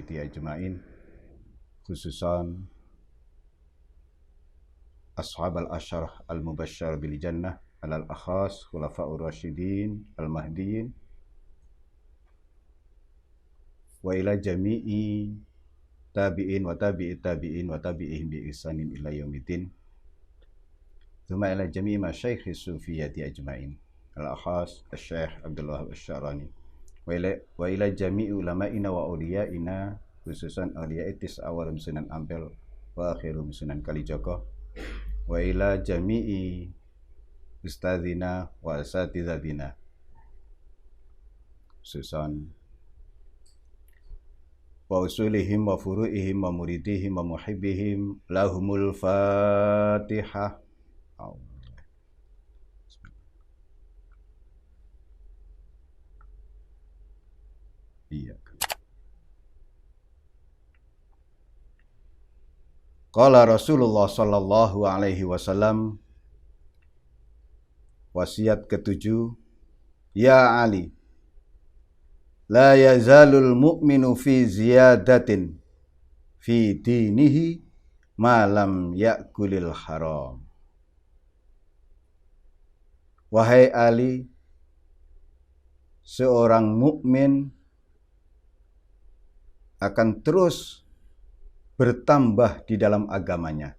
sufiyati ajma'in, khususan ashab al-asyarah al-mubasysyar bil jannah alal akhas khulafa'ur rasyidin al-mahdiyyin wa ila jami'i tabi'in wa tabi'i tabi'in wa tabi'ihim bi ihsanin ila yaumiddin. Tsumma ila jami'i masyayikh sufiyati ajma'in al-akhas asy-syekh Abdul Wahhab Asy-Syarani wa ila jami'i ulama'ina wa awliyaina, khususan awliya'i tis'a wa Sunan Ampel wa akhirum Sunan Kalijaga, wa ila jami'i ustadzina wa asatizatina, khususan wa usulihim wa furu'ihim wa muridihim wa muhibbihim. Lahumul Fatihah. Iya. Qala Rasulullah sallallahu alaihi wasallam, wasiat ketujuh, ya Ali, la yazalul mu'minu fi ziyadatin fi dinihi ma lam ya'kulil haram. Wahai Ali, seorang mukmin akan terus bertambah di dalam agamanya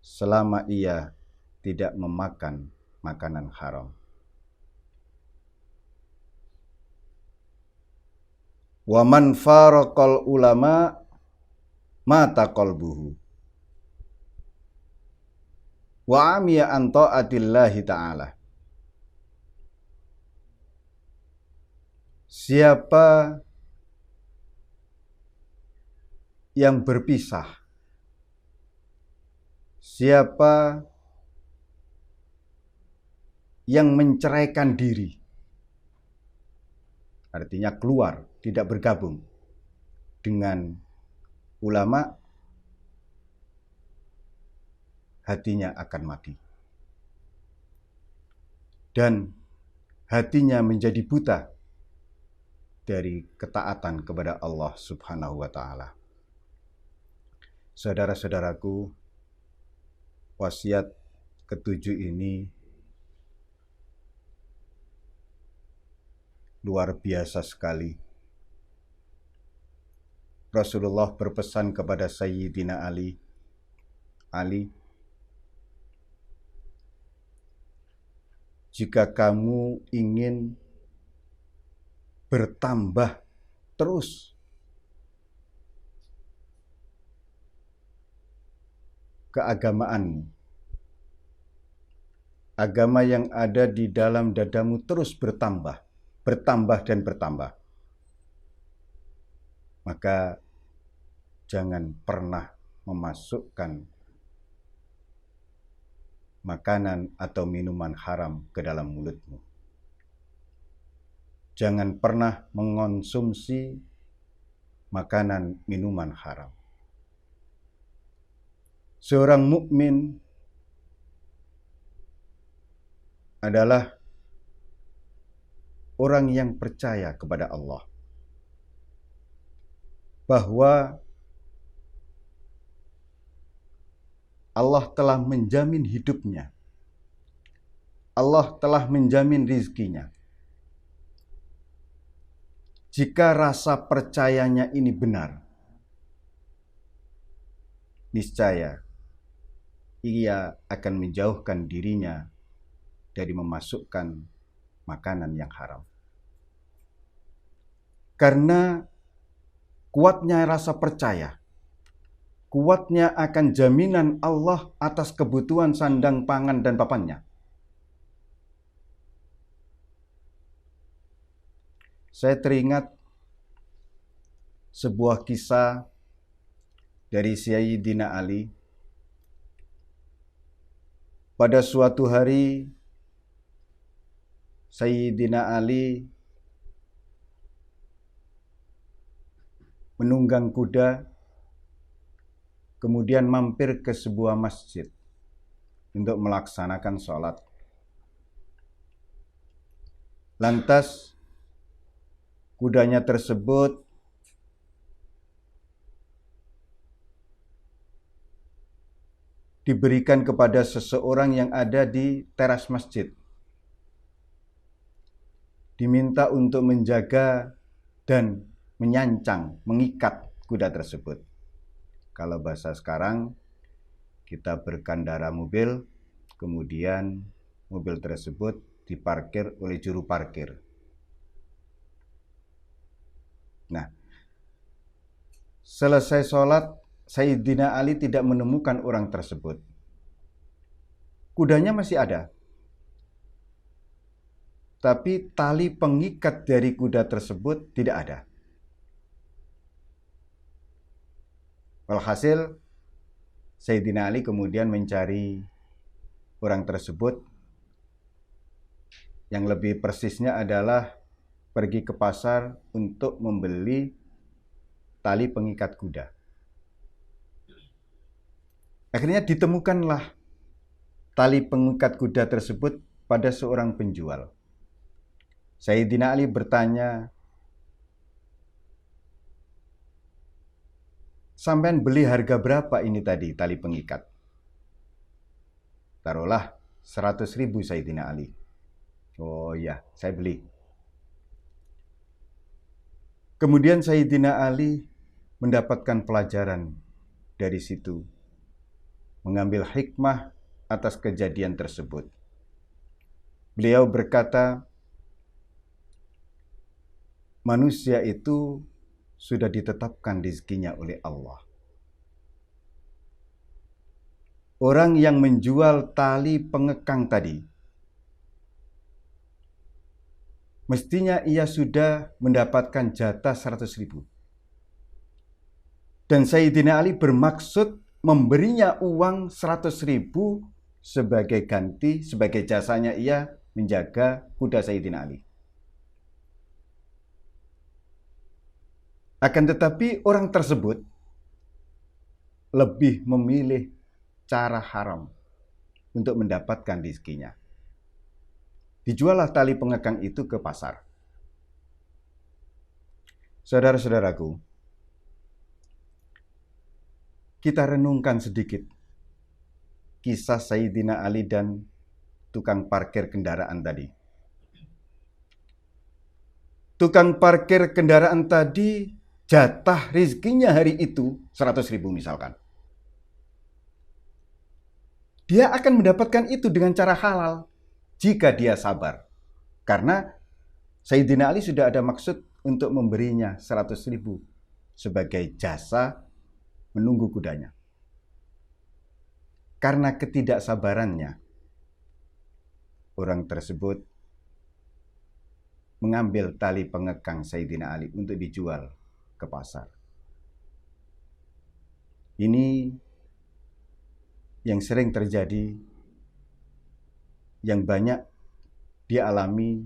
selama ia tidak memakan makanan haram. Wa man faraqal ulama mata qalbuhu wa amiya an ta'atillahi ta'ala. Siapa yang berpisah, siapa yang menceraikan diri, artinya keluar, tidak bergabung dengan ulama, hatinya akan mati. Dan hatinya menjadi buta dari ketaatan kepada Allah Subhanahu wa ta'ala. Saudara-saudaraku, wasiat ketujuh ini luar biasa sekali. Rasulullah berpesan kepada Sayyidina Ali, Ali, jika kamu ingin bertambah terus keagamaan, agama yang ada di dalam dadamu terus bertambah dan bertambah, maka jangan pernah memasukkan makanan atau minuman haram ke dalam mulutmu. Jangan pernah mengonsumsi makanan minuman haram. Seorang mukmin adalah orang yang percaya kepada Allah, bahwa Allah telah menjamin hidupnya, Allah telah menjamin rizkinya. Jika rasa percayanya ini benar, niscaya ia akan menjauhkan dirinya dari memasukkan makanan yang haram. Karena kuatnya rasa percaya, kuatnya akan jaminan Allah atas kebutuhan sandang pangan dan papannya. Saya teringat sebuah kisah dari Sayyidina Ali. Pada suatu hari, Sayyidina Ali menunggang kuda, kemudian mampir ke sebuah masjid untuk melaksanakan sholat. Lantas kudanya tersebut diberikan kepada seseorang yang ada di teras masjid. Diminta untuk menjaga dan menyancang, mengikat kuda tersebut. Kalau bahasa sekarang, kita berkendara mobil, kemudian mobil tersebut diparkir oleh juru parkir. Nah, selesai sholat, Sayyidina Ali tidak menemukan orang tersebut. Kudanya masih ada, tapi tali pengikat dari kuda tersebut tidak ada. Walhasil, Sayyidina Ali kemudian mencari orang tersebut. Yang lebih persisnya adalah pergi ke pasar untuk membeli tali pengikat kuda. Akhirnya ditemukanlah tali pengikat kuda tersebut pada seorang penjual. Sayyidina Ali bertanya, "Sampean beli harga berapa ini tadi tali pengikat?" "Taruhlah 100.000 Sayyidina Ali." "Oh ya, saya beli." Kemudian Sayyidina Ali mendapatkan pelajaran dari situ, mengambil hikmah atas kejadian tersebut. Beliau berkata, manusia itu sudah ditetapkan rezekinya oleh Allah. Orang yang menjual tali pengekang tadi, mestinya ia sudah mendapatkan jatah 100.000. Dan Sayyidina Ali bermaksud memberinya uang 100.000 sebagai ganti, sebagai jasanya ia menjaga kuda Sayyidina Ali. Akan tetapi orang tersebut lebih memilih cara haram untuk mendapatkan rezekinya. Dijuallah tali pengekang itu ke pasar. Saudara-saudaraku, kita renungkan sedikit kisah Sayyidina Ali dan tukang parkir kendaraan tadi. Tukang parkir kendaraan tadi jatah rezekinya hari itu 100.000 misalkan. Dia akan mendapatkan itu dengan cara halal jika dia sabar. Karena Sayyidina Ali sudah ada maksud untuk memberinya 100.000 sebagai jasa menunggu kudanya. Karena ketidaksabarannya, orang tersebut mengambil tali pengekang Sayyidina Ali untuk dijual ke pasar. Ini yang sering terjadi, yang banyak dialami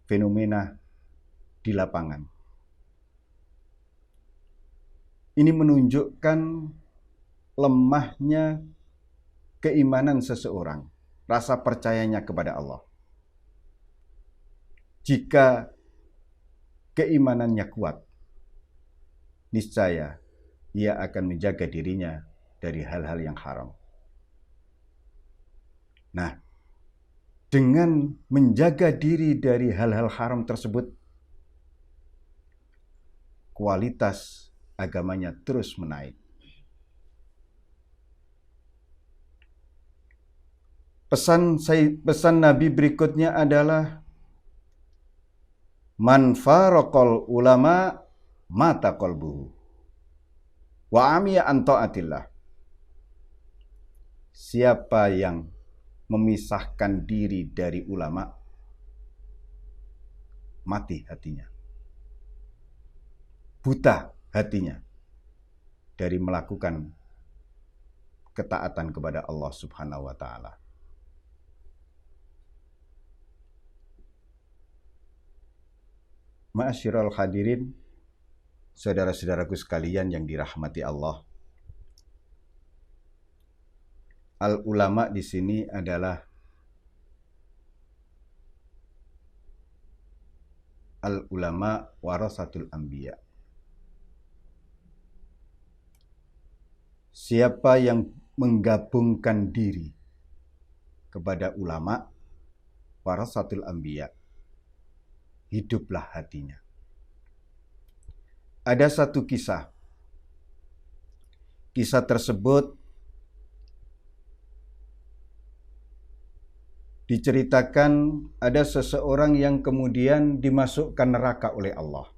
fenomena di lapangan. Ini menunjukkan lemahnya keimanan seseorang, rasa percayanya kepada Allah. Jika keimanannya kuat, niscaya ia akan menjaga dirinya dari hal-hal yang haram. Nah, dengan menjaga diri dari hal-hal haram tersebut, kualitas agamanya terus menaik. Pesan Nabi berikutnya adalah man faraqal ulama mata qalbuhu wa amiya an taatillah. Siapa yang memisahkan diri dari ulama, mati hatinya, buta hatinya dari melakukan ketaatan kepada Allah Subhanahu wa taala. Ma'asyiral hadirin, saudara-saudaraku sekalian yang dirahmati Allah. Al-ulama di sini adalah al-ulama warasatul anbiya. Siapa yang menggabungkan diri kepada ulama, warasatul anbiya, hiduplah hatinya. Ada satu kisah. Kisah tersebut diceritakan ada seseorang yang kemudian dimasukkan neraka oleh Allah.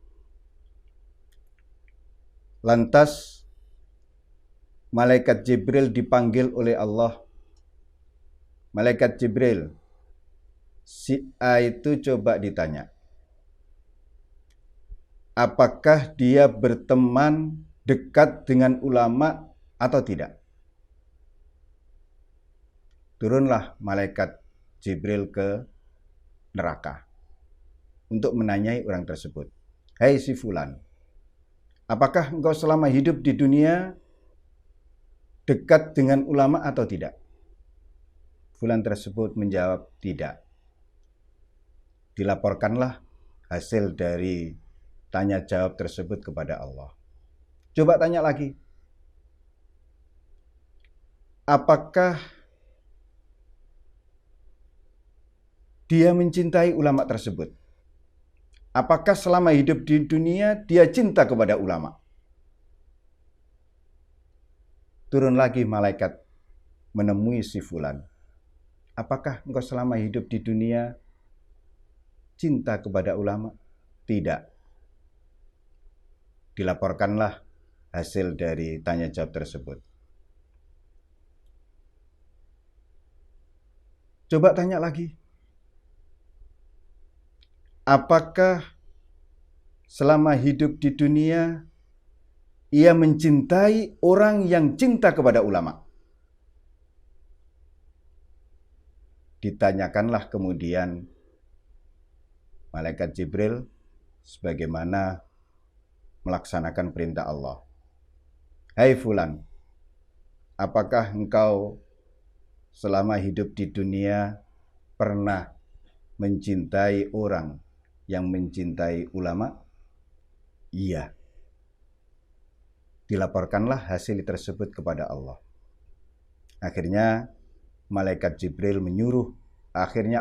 Lantas malaikat Jibril dipanggil oleh Allah. Malaikat Jibril, si A itu coba ditanya, apakah dia berteman dekat dengan ulama atau tidak? Turunlah malaikat Jibril ke neraka untuk menanyai orang tersebut. Hai si fulan, apakah engkau selama hidup di dunia dekat dengan ulama atau tidak? Fulan tersebut menjawab tidak. Dilaporkanlah hasil dari tanya jawab tersebut kepada Allah. Coba tanya lagi. Apakah dia mencintai ulama tersebut? Apakah selama hidup di dunia dia cinta kepada ulama? Turun lagi malaikat menemui si fulan. Apakah engkau selama hidup di dunia cinta kepada ulama? Tidak. Dilaporkanlah hasil dari tanya jawab tersebut. Coba tanya lagi. Apakah selama hidup di dunia ia mencintai orang yang cinta kepada ulama? Ditanyakanlah kemudian malaikat Jibril sebagaimana melaksanakan perintah Allah. Hai fulan, apakah engkau selama hidup di dunia pernah mencintai orang yang mencintai ulama? Iya. Dilaporkanlah hasil tersebut kepada Allah. Akhirnya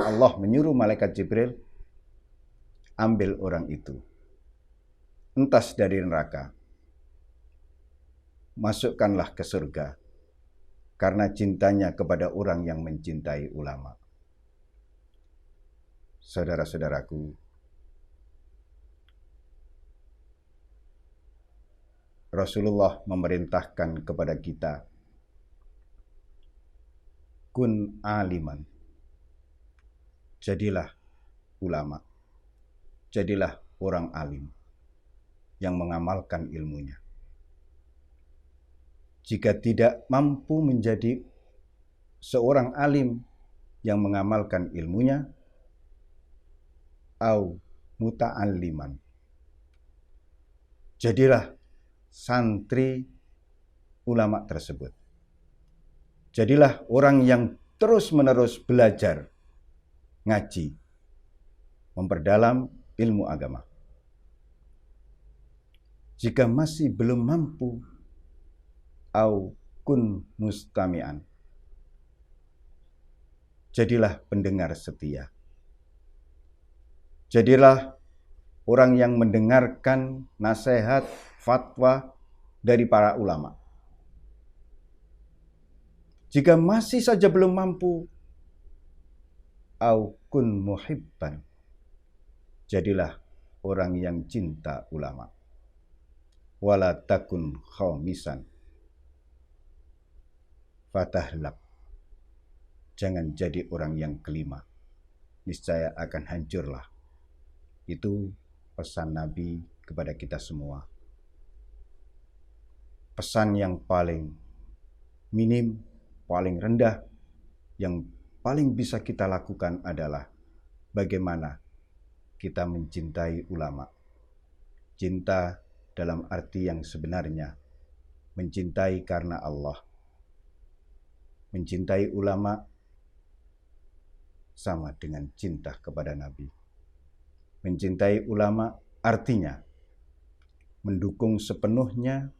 Allah menyuruh malaikat Jibril ambil orang itu, entas dari neraka, masukkanlah ke surga karena cintanya kepada orang yang mencintai ulama. Saudara-saudaraku, Rasulullah memerintahkan kepada kita, kun aliman, jadilah ulama, jadilah orang alim yang mengamalkan ilmunya. Jika tidak mampu menjadi seorang alim yang mengamalkan ilmunya, au muta'alliman, jadilah santri ulama tersebut. Jadilah orang yang terus-menerus belajar, ngaji, memperdalam ilmu agama. Jika masih belum mampu, au kun mustami'an, jadilah pendengar setia. Jadilah orang yang mendengarkan nasihat, fatwa dari para ulama. Jika masih saja belum mampu, au kun muhibban, jadilah orang yang cinta ulama. Wala takun khamisan, fatahlak, jangan jadi orang yang kelima, niscaya akan hancurlah. Itu pesan Nabi kepada kita semua. Pesan yang paling minim, paling rendah, yang paling bisa kita lakukan adalah bagaimana kita mencintai ulama. Cinta dalam arti yang sebenarnya, mencintai karena Allah. Mencintai ulama sama dengan cinta kepada Nabi. Mencintai ulama artinya mendukung sepenuhnya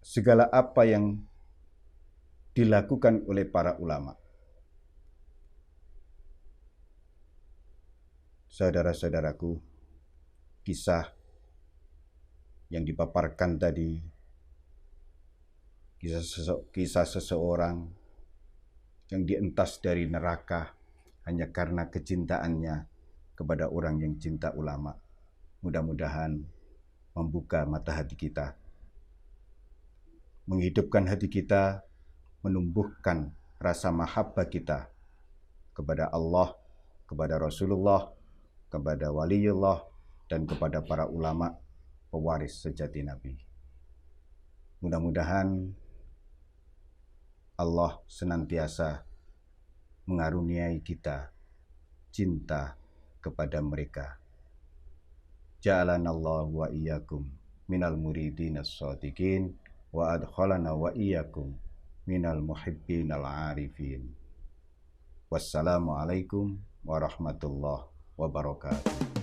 segala apa yang dilakukan oleh para ulama. Saudara-saudaraku, kisah yang dipaparkan tadi, kisah seseorang yang dientas dari neraka hanya karena kecintaannya kepada orang yang cinta ulama. Mudah-mudahan membuka mata hati kita, menghidupkan hati kita, menumbuhkan rasa mahabbah kita kepada Allah, kepada Rasulullah, kepada waliullah, dan kepada para ulama pewaris sejati Nabi. Mudah-mudahan Allah senantiasa mengaruniai kita cinta kepada mereka. Ja'alanallahu wa iyyakum minal muridin as-shadiqin wa adkhalana wa iyyakum minal muhibbin al-arifin. Wassalamualaikum warahmatullahi wabarakatuh.